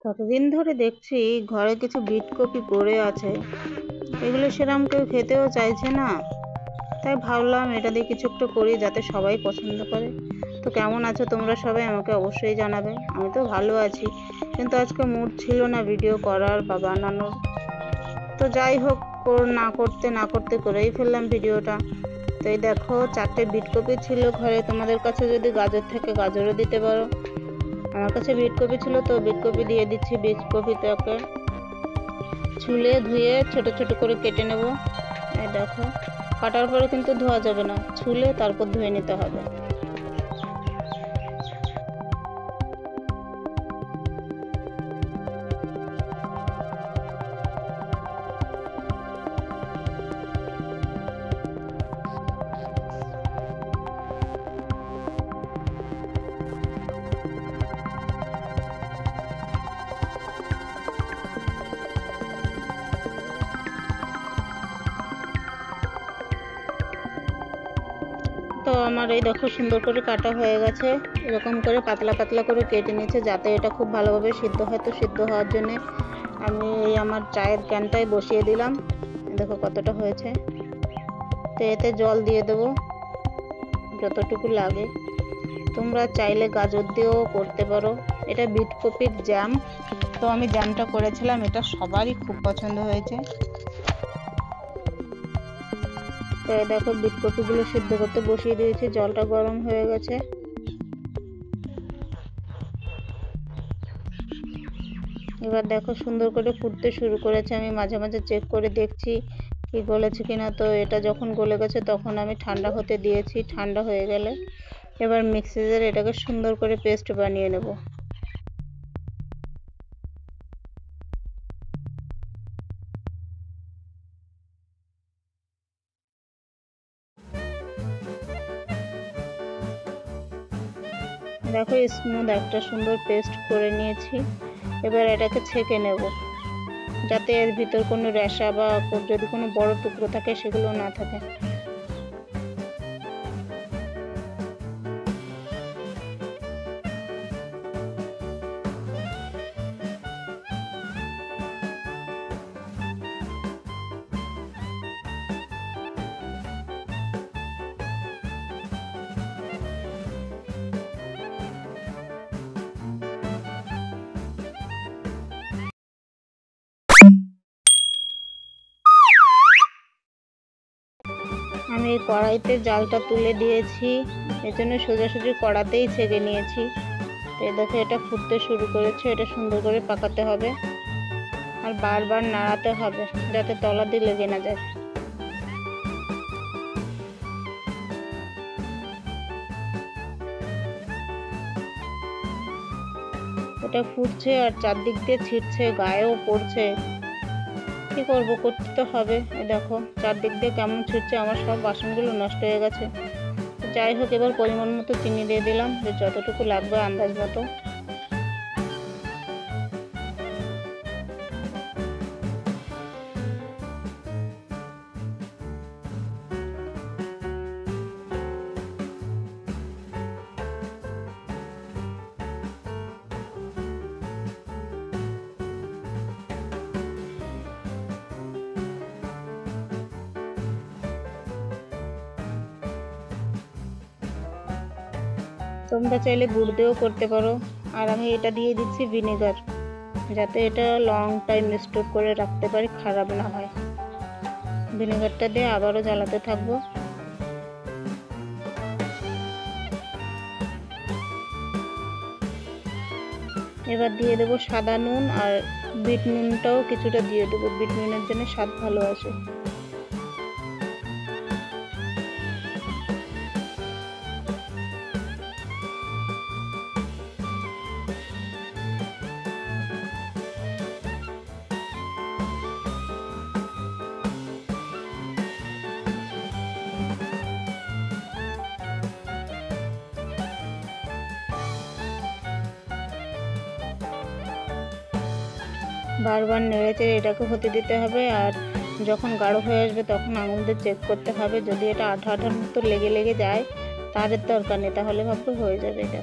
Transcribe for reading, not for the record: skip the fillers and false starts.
কতদিন ধরে দেখছি ঘরে কিছু বিট কপি পড়ে আছে, এগুলো সেরকম কেউ খেতেও চাইছে না। তাই ভাবলাম এটা দিয়ে কিছু একটা করি যাতে সবাই পছন্দ করে। তো কেমন আছো তোমরা সবাই, আমাকে অবশ্যই জানাবে। আমি তো ভালো আছি, কিন্তু আজকে মুড ছিল না ভিডিও করার বা বানানোর। তো যাই হোক, না করতে করেই ফেললাম ভিডিওটা। তো এই দেখো, 4টে বিট কপি ছিল ঘরে। তোমাদের কাছে যদি গাজর থাকে গাজরও দিতে পারো। আমার কাছে বিট কপি ছিল, তো বিট কপি দিয়ে দিচ্ছি। বিট কপিটাকে ছুলে ধুয়ে ছোট ছোট করে কেটে নেব। এই দেখো, কাটার পরে কিন্তু ধোয়া যাবে না, ছুলে তারপর ধুয়ে নিতে হবে। তো আমার এই দেখো সুন্দর করে কাটা হয়ে গেছে। এরকম করে পাতলা পাতলা করে কেটে নিয়েছে যাতে এটা খুব ভালোভাবে সিদ্ধ হয়। তো সিদ্ধ হওয়ার জন্য আমি এই আমার চায়ের ক্যানটায় বসিয়ে দিলাম। দেখো কতটা হয়েছে। তো এতে জল দিয়ে দেবো যতটুকু লাগে। তোমরা চাইলে গাজর দিয়েও করতে পারো। এটা বিট কপির জ্যাম। তো আমি জ্যামটা করেছিলাম, এটা সবারই খুব পছন্দ হয়েছে। তো দেখো, বিট কপিগুলো সিদ্ধ করতে বসিয়ে দিয়েছি, জলটা গরম হয়ে গেছে। এবার দেখো সুন্দর করে ফুটতে শুরু করেছে। আমি মাঝে মাঝে চেক করে দেখছি কি গলেছে কিনা। তো এটা যখন গলে গেছে তখন আমি ঠান্ডা হতে দিয়েছি। ঠান্ডা হয়ে গেলে এবার মিক্সিতে এটাকে সুন্দর করে পেস্ট বানিয়ে নেব। দেখো স্মুথ একটা সুন্দর পেস্ট করে নিয়েছি। এবার এটাকে ছেঁকে নেব যাতে এর ভিতর কোনো রেশা বা যদি কোনো বড় টুকরো থাকে সেগুলো না থাকে। আমি এই কড়াইতে জালটা তুলে দিয়েছি, এর জন্য সোজাসুজি কড়াতেই ছেঁকে নিয়েছি। তো দেখো এটা ফুটতে শুরু করেছে। এটা সুন্দর করে পাকাতে হবে আর বারবার নাড়াতে হবে যাতে তলা দিয়ে লেগে না যায়। এটা ফুটছে আর চারদিক দিয়ে ছিটছে, গায়েও পড়ছে। কি করব, করতে তো হবে। দেখো চারদিক দিয়ে কেমন ছিটছে, আমার সব বাসনগুলো নষ্ট হয়ে গেছে। যাই হোক, এবার পরিমাণ মতো চিনি দিয়ে দিলাম, যে যতটুকু লাগবে আন্দাজ মতো। তোমরা চাইলে গুড় দিয়েও করতে পারো। আর আমি এটা দিয়ে দিচ্ছি ভিনেগার, যাতে এটা লং টাইম স্টোর করে রাখতে পারি, খারাপ না হয়। ভিনেগারটা দিয়ে আবারও জ্বালাতে থাকবো। এবার দিয়ে দেবো সাদা নুন, আর বিট নুনটাও কিছুটা দিয়ে দেবো। বিট নুনের জন্য স্বাদ ভালো আসে। বারবার নেড়েচেড়ে এটাকে হতে দিতে হবে। আর যখন গাঢ় হয়ে আসবে তখন আঙুল দিয়ে চেক করতে হবে। যদি এটা আঠা আঠার মতো লেগে যায় তার দরকার নেই, তাহলে ভাববে হয়ে যাবে। এটা